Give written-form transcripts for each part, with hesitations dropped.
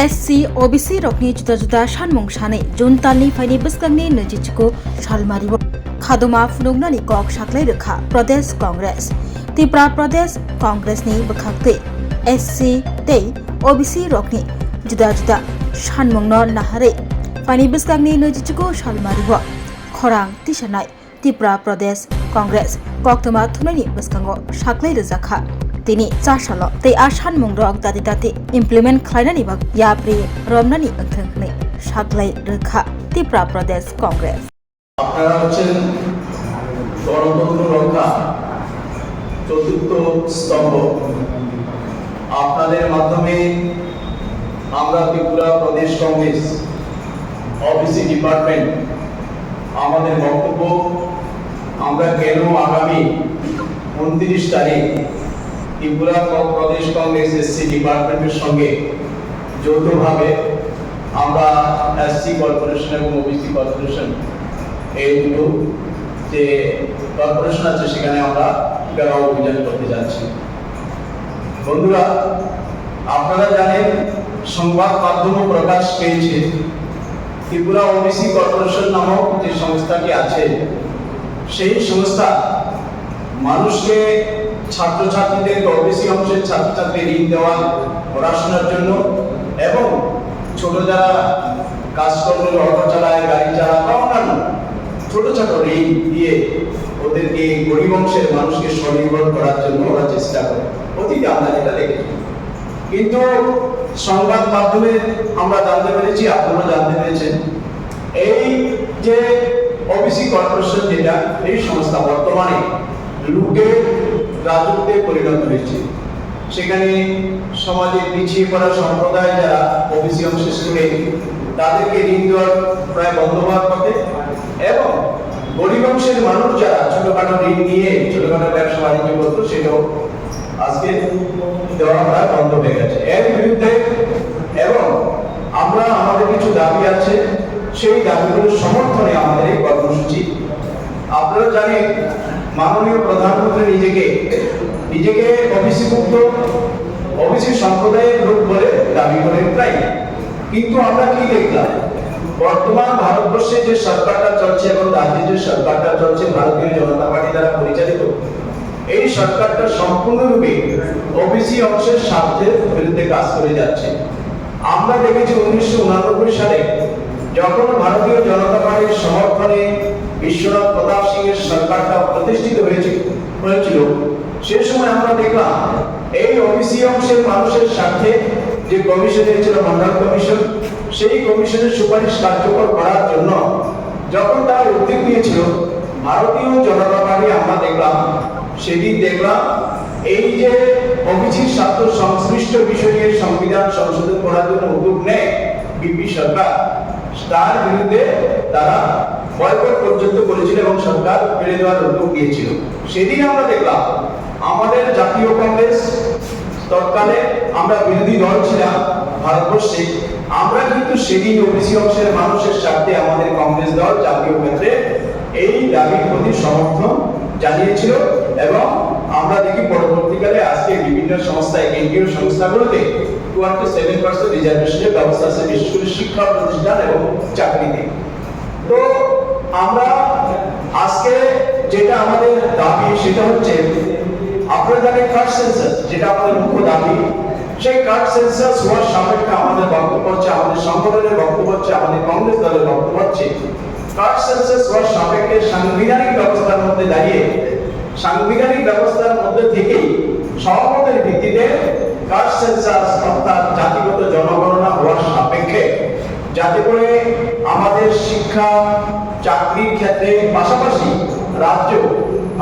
SC OBC rokni juda-juda sanmung sane Jun talni faini bwskangni nojijko salmaribo khadoma phunuknani kok saklai rekha Pradesh Congress Tripura Pradesh Congress ni bwkhakte SC tei OBC rokni juda-juda sanmungno nahare faini bwskangni nojijko salmaribo khorang tisanai Tripura Pradesh Congress koktoma thunani bwskango saklai rejakha tini chasalo tei asan mungrok dati implement khlainani bak yapri romnani angthangni saklai rekha Tripura Pradesh Congress আপনারা হচ্ছেন গণতন্ত্র রক্ষা চতুর্থ স্তম্ভ আপনাদের মাধ্যমে আমরা ত্রিপুরা প্রদেশ Congress অফিসি department আমাদের বক্তব্য আমরা কেন আগামী 29 তারিখ ত্রিপুরা প্রদেশ কংগ্রেস এসসি ডিপার্টমেন্টের সঙ্গে যৌথভাবে আমরা এসসি কর্পোরেশন এবং ওবিসি কর্পোরেশন এই দুটো যে কর্পোরেশন আছে সেখানে আমরা ঘেরাও অভিযান করতে যাচ্ছি। বন্ধুরা, আপনারা জানেন সংবাদ মাধ্যম প্রকাশ পেয়েছে ত্রিপুরা ওবিসি কর্পোরেশন নামক যে সংস্থাটি আছে সেই সংস্থা মানুষকে ছাত্রছাত্রীদের ওবিসি অংশের ছাত্রছাত্রী ঋণ দেওয়া পড়াশোনার জন্য এবং ছোট যারা কাজকর্মের অটো চালায় গাড়ি চালায় বা অন্যান্য ছোট ছোট ঋণ দিয়ে ওদেরকে গরিব অংশের মানুষকে স্বনির্ভর করার জন্য ওরা চেষ্টা করে। অতীতে আমরা যেটা দেখেছি, কিন্তু সংবাদ মাধ্যমে আমরা জানতে পেরেছি, আপনারা জানতে পেরেছেন, এই যে ওবিসি কর্পোরেশন যেটা এই সংস্থা বর্তমানে লুটের রাজত্বে পরিণত হয়েছে। সেখানে সমাজে পিছিয়ে পড়া সম্প্রদায় যারা ওবিসি অংশে শুনে তাদেরকে ঋণ দেওয়ার প্রায় বন্ধ হওয়ার পথে এবং গরিব অংশের মানুষ যারা ছোটখাটো ঋণ নিয়ে ছোটখাটো ব্যবসা বাণিজ্য করতো সেটাও আজকে দেওয়া প্রায় বন্ধ হয়ে গেছে। এর বিরুদ্ধে এবং আমরা আমাদের কিছু দাবি আছে, সেই দাবিগুলোর সমর্থনে আমাদের এই কর্মসূচি। আপনারা জানেন মাননীয় প্রধানমন্ত্রী নিজেকে ওবিসি মুক্ত ওবিসি সম্প্রদায়ের লোক বলে দাবি করেন প্রায়, কিন্তু আমরা কি দেখলাম বর্তমান ভারতবর্ষে যে সরকারটা চলছে এবং রাজ্যে যে সরকারটা চলছে ভারতীয় জনতা পার্টি দ্বারা পরিচালিত, এই সরকারটা সম্পূর্ণরূপে ওবিসি অংশের স্বার্থের বিরুদ্ধে কাজ করে যাচ্ছে। আমরা দেখেছি 1989 সালে যখন ভারতীয় জনতা পার্টির সমর্থনে বিশ্বনাথ প্রতাপ সিং এর সরকারটা প্রতিষ্ঠিত হয়েছিল, সে সময় আমরা দেখলাম এই ওবিসি অংশের মানুষের স্বার্থে যে কমিশন হয়েছিল মন্ডল কমিশন, সেই কমিশনের সুপারিশ কার্যকর করার জন্য যখন তারা উদ্যোগ নিয়েছিল ভারতীয় জনতা পার্টি, আমরা দেখলাম এই যে ওবিসি স্বার্থ সংশ্লিষ্ট বিষয়ে সংবিধান সংশোধন করার জন্য উদ্যোগ নেয় বিপি সরকার, তার বিরুদ্ধে তারা বয়কট পর্যন্ত করেছিল এবং সরকার ফেলে দেওয়ার উদ্যোগ নিয়েছিল। সেদিন আমরা দেখলাম আমাদের জাতীয় কংগ্রেস, তৎকালে আমরা বিরোধী দল ছিলাম ভারতবর্ষে, আমরা কিন্তু সেদিন ওবিসি অংশের মানুষের স্বার্থে আমাদের কংগ্রেস দল জাতীয় ক্ষেত্রে এই দাবির প্রতি সমর্থন জানিয়েছিল এবং আমরা দেখি পরবর্তীকালে আজকে বিভিন্ন সংস্থায় কেন্দ্রীয় সংস্থাগুলোতে 27% রিজার্ভেশনের ব্যবস্থা আছে, বিশেষ করে শিক্ষা প্রতিষ্ঠান এবং চাকরিতে। তো আমরা আজকে যেটা আমাদের দাবি সেটা হচ্ছে, আপনারা জানেন কার্ড সেন্সাস যেটা আমাদের মুখ্য দাবি, সেই কার্ড সেন্সাস হওয়ার সাপেক্ষে আমাদের বক্তব্য হচ্ছে, আমাদের সংগঠনের বক্তব্য হচ্ছে, আমাদের কংগ্রেস দলের বক্তব্য হচ্ছে, কার্ড সেন্সাস হওয়ার সাপেক্ষে সাংবিধানিক ব্যবস্থার মধ্যে দাঁড়িয়ে সাংবিধানিক ব্যবস্থার মধ্যে থেকেই সহমতের ভিত্তিতে কার্ড সেন্সাস অর্থাৎ জাতিগত জনগণনা হওয়ার সাপেক্ষে যাতে করে আমাদের শিক্ষা চাকরির ক্ষেত্রে পাশাপাশি রাজ্য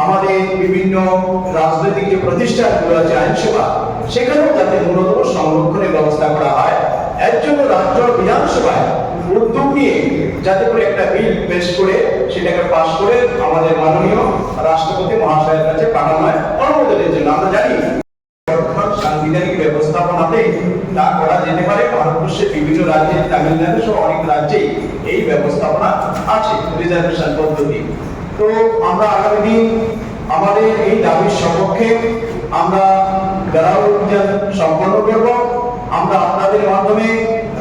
আমাদের বিভিন্ন রাজনৈতিক যে প্রতিষ্ঠানগুলো আছে আইনসেবা, সেখানেও যাতে ন্যূনতম সংরক্ষণের ব্যবস্থা করা হয়। এর জন্য রাজ্য বিধানসভায় উদ্যোগ নিয়ে যাতে করে একটা বিল পেশ করে সেটাকে পাশ করে আমাদের মাননীয় রাষ্ট্রপতি মহাশয়ের কাছে পাঠানো হয় অনুমোদনের জন্য। আমরা জানি সাংবিধানিক ব্যবস্থাপনাতে তা করা যেতে পারে, ভারতবর্ষের বিভিন্ন রাজ্যে, তামিলনাড়ু সহ অনেক রাজ্যেই এই ব্যবস্থাপনা আছে রিজার্ভেশন পদ্ধতি। তো আমরা আগামী দিন আমাদের এই দাবির সপক্ষে আমরা ঘেরাও অভিযান সম্পন্ন করব। আমরা আপনাদের মাধ্যমে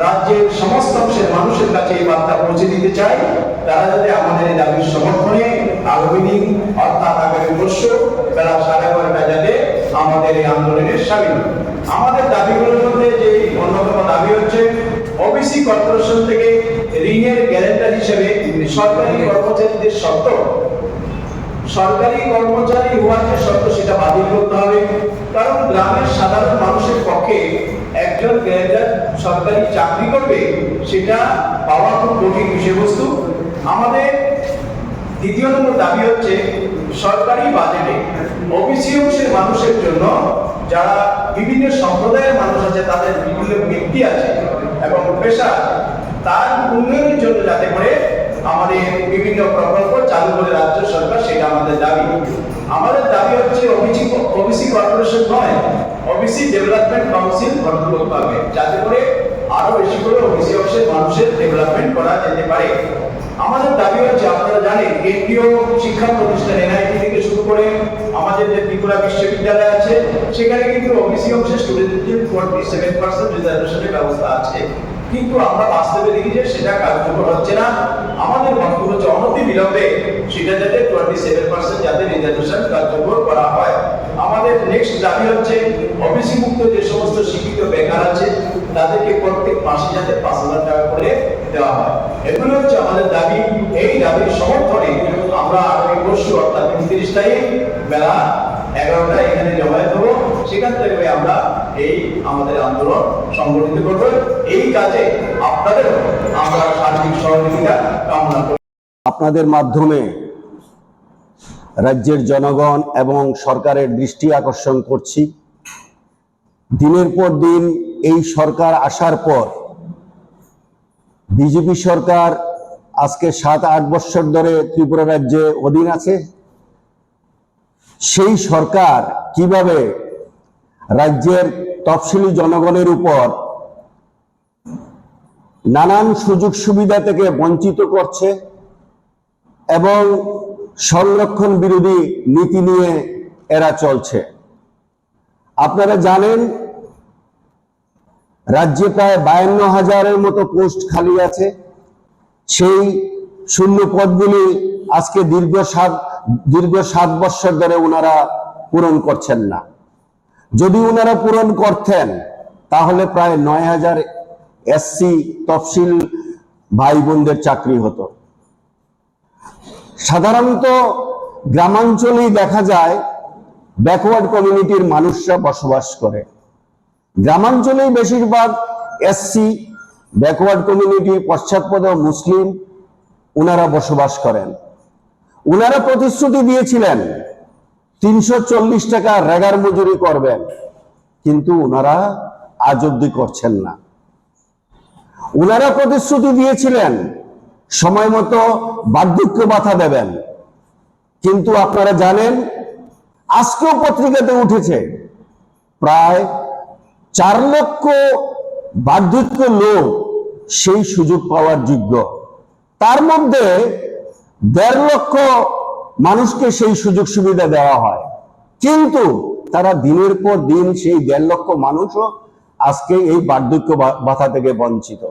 রাজ্যের সমস্ত অংশের মানুষের কাছে এই বার্তা পৌঁছে দিতে চাই, তারা যাতে আমাদের এই দাবির সমর্থনে আগামী দিন অর্থাৎ আগামী বর্ষ বেলা 12:30 যাতে আমাদের এই আন্দোলনে সামিল হয়। আমাদের দাবিগুলোর মধ্যে যে অন্যতম দাবি হচ্ছে ওবিসি কর্পোরেশন থেকে ঋণের গ্যারান্টার হিসেবে সরকারি কর্মচারীদের শর্ত, সরকারি কর্মচারী হওয়ার যে শর্ত সেটা বাতিল করতে হবে। কারণ গ্রামের সাধারণ মানুষের পক্ষে একজন গ্যারান্টার সরকারি চাকরি করবে সেটা পাওয়া খুব কঠিন বিষয়বস্তু। আমাদের দ্বিতীয় নম্বর দাবি হচ্ছে সরকারি বাজেটে ওবিসি অংশের মানুষের জন্য, যারা বিভিন্ন সম্প্রদায়ের মানুষ আছে, তাদের বিভিন্ন ব্যক্তি আছে এবং পেশা আছে, তার উন্নয়নের জন্য যাতে করে আমাদের বিভিন্ন প্রকল্প চালু করে রাজ্য সরকার, সেটা আমাদের দাবি। আমাদের দাবি হচ্ছে ওবিসি কর্পোরেশন নয়, ওবিসি ডেভেলপমেন্ট কাউন্সিল গঠন করতে হবে, যাতে করে আরো বেশি করে ওবিসি অংশের মানুষের ডেভেলপমেন্ট করা যেতে পারে। আমাদের দাবি হচ্ছে, আপনারা জানেন কেন্দ্রীয় শিক্ষা প্রতিষ্ঠান এনআইটি থেকে শুরু করে আমাদের যে ত্রিপুরা বিশ্ববিদ্যালয় আছে, সেখানে কিন্তু ওবিসি অংশের স্টুডেন্টদের 47% রিজার্ভেশনের ব্যবস্থা আছে, কিন্তু আমরা বাস্তবে দেখি যে সেটা কার্যকর হচ্ছে না। আমাদের বক্তব্য হচ্ছে অনতি বিলম্বে সেটা যাতে 27% যাতে রিজার্ভেশন কার্যকর করা হয়। আমাদের নেক্সট দাবি হচ্ছে ওবিসি মুক্ত যে সমস্ত শিক্ষিত বেকার আছে তাদেরকে প্রত্যেক মাসে যাতে 5,000 টাকা করে দেওয়া হয়। এগুলো হচ্ছে আমাদের দাবি। এই দাবির সমর্থনে আমরা আগামী পরশু অর্থাৎ 29 তারিখ বেলা 11টায় এখানে জমায়েত হবো। সেখান থেকে আমরা এই আমাদের আন্দোলন সংগঠিত করব। এই কাজে আপনাদের আমরা সার্বিক সহযোগিতা কামনা করি। আপনাদের মাধ্যমে রাজ্যের জনগণ এবং সরকারের দৃষ্টি আকর্ষণ করছি, দিনের পর দিন এই সরকার আসার পর বিজেপি সরকার আজকে 7-8 বছর ধরে ত্রিপুরা রাজ্যে অধীন আছে। সেই সরকার কিভাবে রাজ্যের তফসিলি জনগণের উপর নানান সুযোগ সুবিধা থেকে বঞ্চিত করছে এবং সংরক্ষণ বিরোধী নীতি নিয়ে এরা চলছে। আপনারা জানেন রাজ্যে প্রায় 52,000-এর মতো পোস্ট খালি আছে। সেই শূন্য পদগুলি আজকে দীর্ঘ 7 বছর ধরে ওনারা পূরণ করছেন না। যদি ওনারা পূরণ করতেন তাহলে প্রায় 9,000 এসসি তফসিল ভাই বোনদের চাকরি হতো। সাধারণত গ্রামাঞ্চলেই দেখা যায় ব্যাকওয়ার্ড কমিউনিটির মানুষরা বসবাস করে। গ্রামাঞ্চলেই বেশিরভাগ এসসি, ব্যাকওয়ার্ড কমিউনিটি, পশ্চাৎপদ মুসলিম ওনারা বসবাস করেন। ওনারা প্রতিশ্রুতি দিয়েছিলেন 340 টাকা রেগার মজুরি করবেন, কিন্তু ওনারা আজ অব্দি করছেন না। ওনারা প্রতিশ্রুতি দিয়েছিলেন সময় মতো বার্ধক্য ভাতা দেবেন, কিন্তু আপনারা জানেন আজকেও পত্রিকাতে উঠেছে প্রায় 4 লক্ষ বার্ধক্য লোক সেই সুযোগ পাওয়ার যোগ্য, তার মধ্যে 1.5 লক্ষ মানুষকে সেই সুযোগ সুবিধা দেওয়া হয়, কিন্তু তারা দিনের পর দিন সেই 1.5 লক্ষ মানুষও আজকে এই বার্ধক্য ভাতা থেকে বঞ্চিত।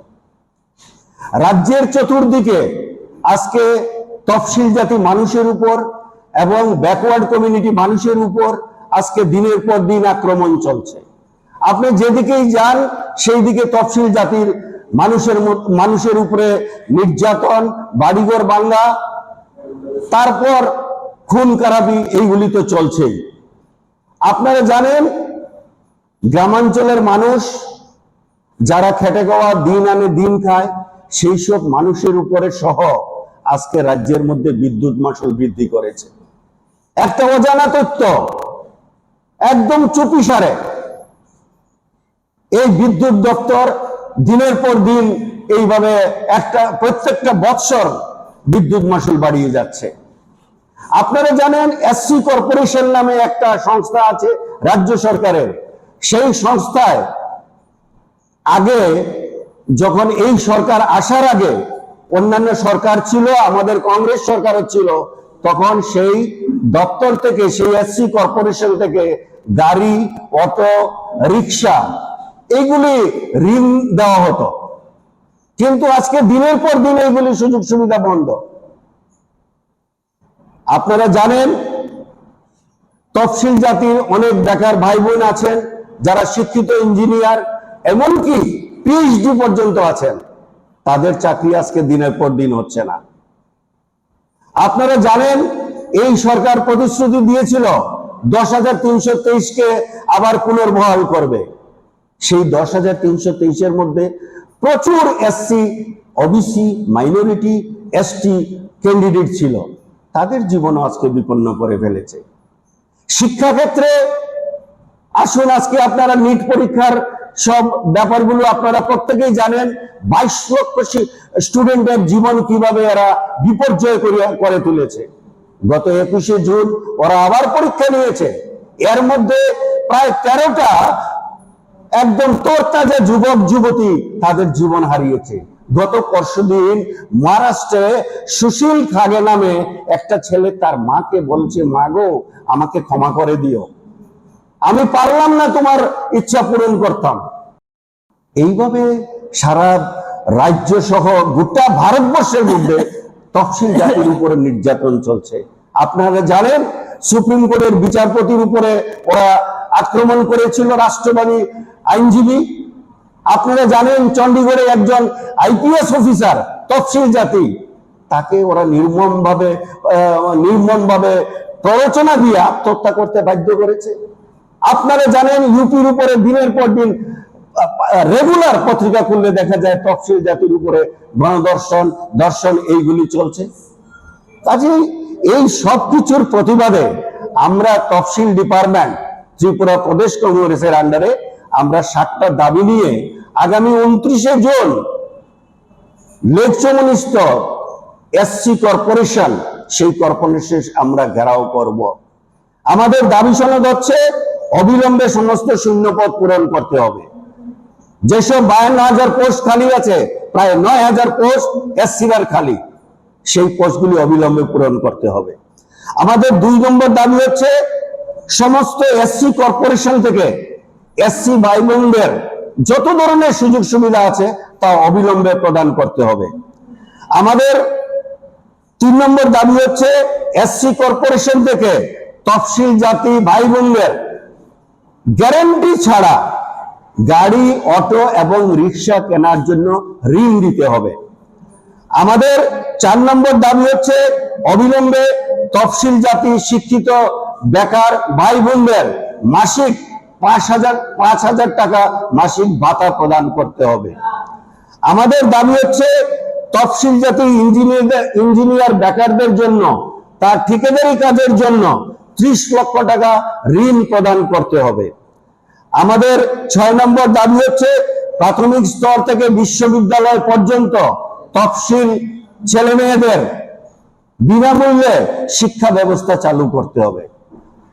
রাজ্যের চতুর্দিকে আজকে তফসিল জাতি মানুষের উপর এবং ব্যাকওয়ার্ড কমিউনিটি মানুষের উপর আজকে দিনের পর দিন আক্রমণ চলছে। আপনি যেদিকেই যান সেই দিকে তফসিল জাতির মানুষের উপরে নির্যাতন, বাড়িঘর ভাঙা, তারপর খুন খারাপি, এইগুলি তো চলছেই। আপনারা জানেন গ্রামাঞ্চলের মানুষ যারা খেটে খাওয়া দিন আনে দিন খায়, সেই সব মানুষের উপরে সহ আজকে রাজ্যের মধ্যে বিদ্যুৎ মাশুল বৃদ্ধি করেছে। একটা অজানা তথ্য, একদম চুপিসারে এই বিদ্যুৎ দপ্তর দিনের পর দিন এইভাবে প্রত্যেকটা বৎসর বিদ্যুৎ মাশুল বাড়িয়ে যাচ্ছে। আপনারা জানেন এসসি কর্পোরেশন নামে একটা সংস্থা আছে রাজ্য সরকারের। সেই সংস্থায় আগে যখন এই সরকার আসার আগে অন্যান্য সরকার ছিল, আমাদের কংগ্রেস সরকারও ছিল, তখন সেই দপ্তর থেকে, সেই এসসি কর্পোরেশন থেকে গাড়ি, অটো, রিক্সা এইগুলি ঋণ দেওয়া হতো। কিন্তু আজকে দিনের পর দিন এইগুলি সুযোগ সুবিধা বন্ধ। আপনারা জানেন তফসিল জাতির অনেক বেকার ভাই বোন আছেন যারা শিক্ষিত ইঞ্জিনিয়ার, এমনকি পিএইচডি পর্যন্ত আছেন, তাদের চাকরি আজকে দিনের পর দিন হচ্ছে না। আপনারা জানেন এই সরকার প্রতিশ্রুতি দিয়েছিল 10,323 কে আবার পুনর্বহাল করবে। সেই 10,323-এর মধ্যে প্রচুর SC, OBC, minority, ST candidate ছিল, তাদের জীবনও আজকে বিপন্ন করে ফেলেছে। শিক্ষাক্ষেত্রে আসুন, আজকে আপনারা নিট পরীক্ষার সব ব্যাপারগুলো আপনারা প্রত্যেকেই জানেন। 22 লক্ষ স্টুডেন্টের জীবন কিভাবে এরা বিপর্যয় করে তুলেছে। গত 21শে জুন ওরা আবার পরীক্ষা নিয়েছে, এর মধ্যে প্রায় 13টা একদম তোরতাজা যুবক যুবতী তাদের জীবন হারিয়েছে। গত পরশুদিন মহারাষ্ট্রে সুশীল খাগে নামে একটা ছেলে তার মাকে বলছে, মা গো আমাকে ক্ষমা করে দিও, আমি পারলাম না তোমার ইচ্ছা পূরণ করতাম। এইভাবে সারা রাজ্য সহ গোটা ভারতবর্ষের মধ্যে তফসিল জাতির উপরে নির্যাতন চলছে। আপনারা জানেন সুপ্রিম কোর্টের বিচারপতির উপরে ওরা আক্রমণ করেছিল রাষ্ট্রবাদী আইনজীবী। আপনারা জানেন চণ্ডীগড়ে একজন আইপিএস অফিসার তফসিল জাতি, তাকে ওরা নির্মমভাবে প্ররোচনা দিয়ে আত্মহত্যা করতে বাধ্য করেছে। আপনারা জানেন ইউপির উপরে দিনের পর দিন রেগুলার পত্রিকা খুললে দেখা যায় তফসিল জাতির উপরে গণধর্ষণ, ধর্ষণ এইগুলি চলছে। কাজেই এই সব কিছুর প্রতিবাদে আমরা তফসিল ডিপার্টমেন্ট ত্রিপুরা প্রদেশ কংগ্রেসের আন্ডারে আমরা 7টা দাবি নিয়ে আগামী 29শে জুন লেকচমনিস্থ এসসি কর্পোরেশন, সেই কর্পোরেশন আমরা ঘেরাও করব। আমাদের দাবি সনদ হচ্ছে অবিলম্বে সমস্ত শূন্যপদ পূরণ করতে হবে। যেসব 52,000 পোস্ট খালি আছে, প্রায় 9,000 পোস্ট এসসির খালি, সেই পোস্টগুলি অবিলম্বে পূরণ করতে হবে। আমাদের 2 নম্বর দাবি হচ্ছে সমস্ত এসসি কর্পোরেশন থেকে এসসি ভাই বোনদের যত ধরনের সুযোগ সুবিধা আছে তা অবিলম্বে প্রদান করতে হবে। আমাদের 3 নম্বর দাবি হচ্ছে এসসি কর্পোরেশন থেকে তফসিল জাতি ভাই বোনদের গ্যারান্টি ছাড়া গাড়ি, অটো এবং রিক্সা কেনার জন্য ঋণ দিতে হবে। আমাদের 4 নম্বর দাবি হচ্ছে অবিলম্বে তফসিল জাতি শিক্ষিত বেকার ভাই বোনদের মাসিক 5,000 টাকা মাসিক ভাতা প্রদান করতে হবে। আমাদের দাবি হচ্ছে তফসিল জাতি ইঞ্জিনিয়ার বেকারদের জন্য তার ঠিকাদারি কাজের জন্য 30 লক্ষ টাকা ঋণ প্রদান করতে হবে। আমাদের 6 নম্বর দাবি হচ্ছে প্রাথমিক স্তর থেকে বিশ্ববিদ্যালয় পর্যন্ত তফসিল ছেলে মেয়েদের বিনামূল্যে শিক্ষা ব্যবস্থা চালু করতে হবে।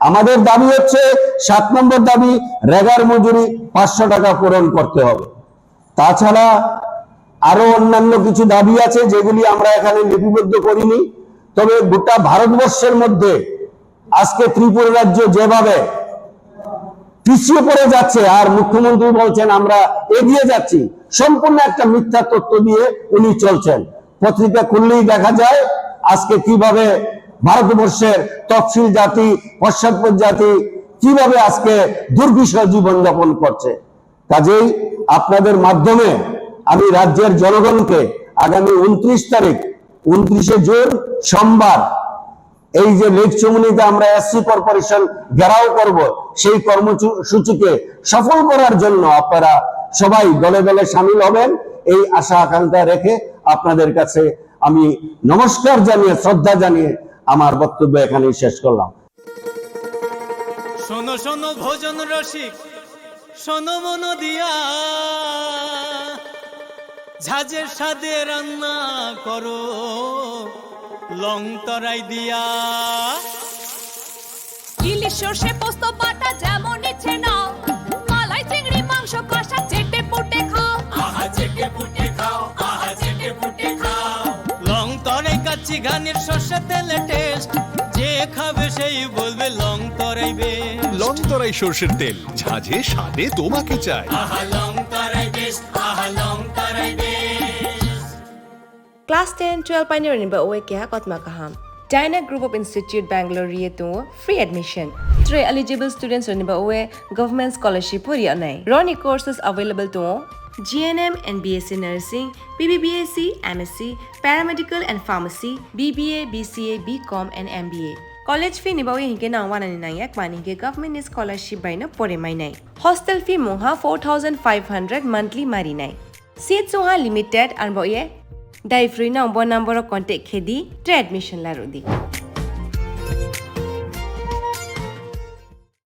আমাদের দাবি হচ্ছে 7 নম্বর দাবি রেগার মজুরি 500 টাকা পূরণ করতে হবে। তাছাড়া আরো অন্যান্য কিছু দাবি আছে যেগুলি আমরা এখানে লিপিবদ্ধ করিনি। তবে গোটা ভারতবর্ষের মধ্যে আজকে ত্রিপুরা রাজ্য যেভাবে পিছিয়ে পড়ে যাচ্ছে আর মুখ্যমন্ত্রী বলছেন আমরা এগিয়ে যাচ্ছি, সম্পূর্ণ একটা মিথ্যা তথ্য দিয়ে উনি চলছেন। পত্রিকা খুললেই দেখা যায় আজকে কিভাবে ভারতবর্ষের তফসিল জাতি, পশ্চাৎপদ জাতি কিভাবে আজকে দুর্বিষহ জীবনযাপন করছে। কাজেই আপনাদের মাধ্যমে আমি রাজ্যের জনগণকে আগামী 29 তারিখ 29শে জুন সোমবার এই যে লেকচমনিতে আমরা এসসি কর্পোরেশন ঘেরাও করব, সেই কর্মসূচিকে সফল করার জন্য আপনারা সবাই দলে দলে শামিল হবেন, এই আশা আকাঙ্ক্ষা রেখে আপনাদের কাছে আমি নমস্কার জানিয়ে, শ্রদ্ধা জানিয়ে আমার বক্তব্য এখানেই শেষ করলাম। শোনো শোনো ভোজন রসিক, শোনো মন দিয়া, ঝাঁঝের সাদে রান্না করো লং তরাই দিয়া। ইলিশ সর্ষে পোস্ত বাটা যেমন ইচ্ছে নাও, মালাই চিংড়ি মাংস কষা চেটে পুটে খাও, আহা চেটে পুটে খাও, আহা চেটে পুটে খাও। লং তরাই কাচ্চি ঘানির সর্ষে তেলে টেস্ট, যে খাবে সেই বলবে লং তরাই বেশ। লং তরাই সর্ষের তেল, ঝাঁঝে স্বাদে তোমাকে চাই। আহা লং তরাই বেশ, আহা লং তরাই বেশ। Class 10, 12 pioneer ni ba oe kya kotma kaham. Dyna Group of Institute Bangalore riye to free admission. 3 eligible students ni ba oe government scholarship puri anai. Roni courses available to GNM and BSc Nursing, BBBAC, MSc, Paramedical and Pharmacy, BBA, BCA, BCom and MBA. College fee ni ba oe hinke na 199 yak mani ke government scholarship by na pore mai nai. Hostel fee moha 4500 monthly mari nai. Seats oha limited and ba oe Dai free na number contact khedi admission la rodi.